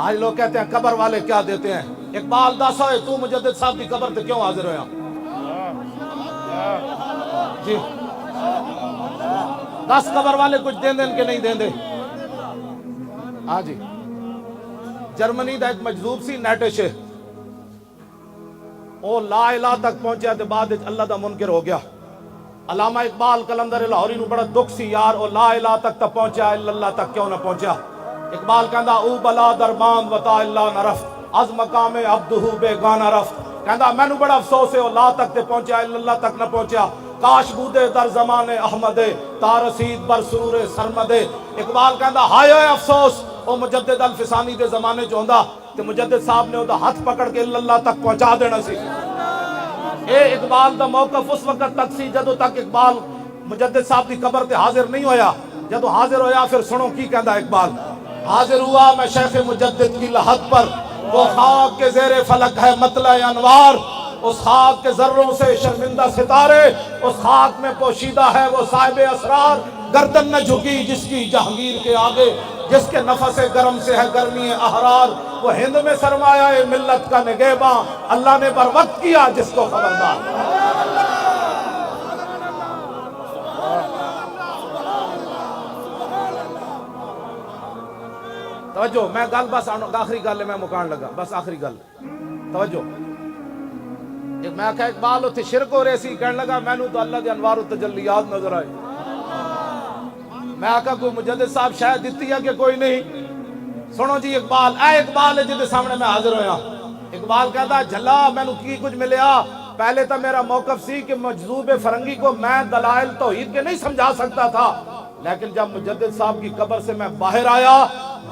آج لوگ کہتے ہیں قبر والے کیا دیتے ہیں. اقبال دس ہوئے تو مجدد صاحب کی قبر تے کیوں حاضر ہویا جی؟ 10 قبر والے کچھ دیں دیں کہ نہیں دیں دے؟ ہاں جی. جرمنی دا ایک مجذوب سی نیٹش او لا الہ تک پہنچیا تے بعد اللہ دا منکر ہو گیا. علامہ اقبال قلندر لاہوری نو بڑا دکھ سی یار او لا الہ تک تا پہنچیا الا اللہ تک کیوں نہ پہنچیا. اقبال کہندا او بلا دربان وطا اللہ نہ رفت از مقام عبدہ بے گانا رفت. کہندا میں نو بڑا افسوس ہے او لا تک تے پہنچیا الا اللہ تک نہ پہنچیا. کاش بودے در زمان احمد تا رسید بر سرور سرمد. اقبال کہندا ہائے افسوس او مجدد الفسانی دے زمانے چ ہوندا تے مجدد صاحب نے او دا ہاتھ پکڑ کے الا اللہ تک پہنچا دینا سی. اے اقبال دا موقف اس وقت تک سی جدو تک اقبال مجدد صاحب دی قبر تے حاضر نہیں ہویا. جدو حاضر ہویا پھر سنو کی کہندا اقبال. حاضر ہوا میں شیخ مجدد کی لحد پر وہ خاک کے زیر فلک ہے مطلع انوار. اس خاک کے ذروں سے شرمندہ ستارے اس خاک میں پوشیدہ ہے وہ صاحب اسرار. گردن نہ جھکی جس کی جہانگیر کے آگے جس کے نفس گرم سے ہے گرمی احرار. وہ ہند میں سرمایہ ملت کا نگہباں اللہ نے بر وقت کیا جس کو خبردار. توجہ میں گل بس آخری گل میں مکان لگا بس آخری گل توجہ. میں کہا اقبال اتھے شرک ہو رہے سی کہنے لگا میں نو تو اللہ دے انوار و تجلیات نظر آئے. میں کہا کوئی مجدد صاحب شاید دیتی ہے کہ کوئی نہیں. سنو جی اقبال اے اقبال ہے جدے سامنے میں حاضر ہویا. اقبال کہتا جھلا میں نو کی کچھ ملیا. پہلے تو میرا موقف سی کہ مجذوب فرنگی کو میں دلائل توحید کے نہیں سمجھا سکتا تھا لیکن جب مجدد صاحب کی قبر سے میں باہر آیا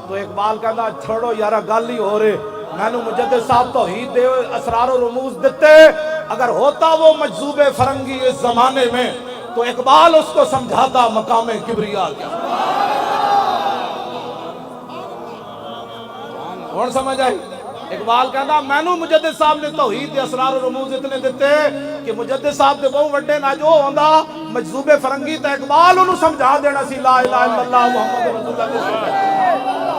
تو اقبال کہتا چھوڑو یارا گل ہی ہو رہے. میں نو مجدد صاحب توحید دے اسرار و رموز دیتے. اگر ہوتا وہ مجذوب فرنگی اس زمانے میں تو اقبال اس کو سمجھاتا مقام کبریا کیا. کون سمجھ آئی؟ اقبال کہتا میں نو مجدد صاحب نے توحید دے اسرار و رموز اتنے دیتے کہ مجدد صاحب دے بہو وڈے نہ جو ہوندا مجذوب فرنگی تے اقبال انہوں سمجھا دینا سی لا الہ الا اللہ محمد رسول اللہ.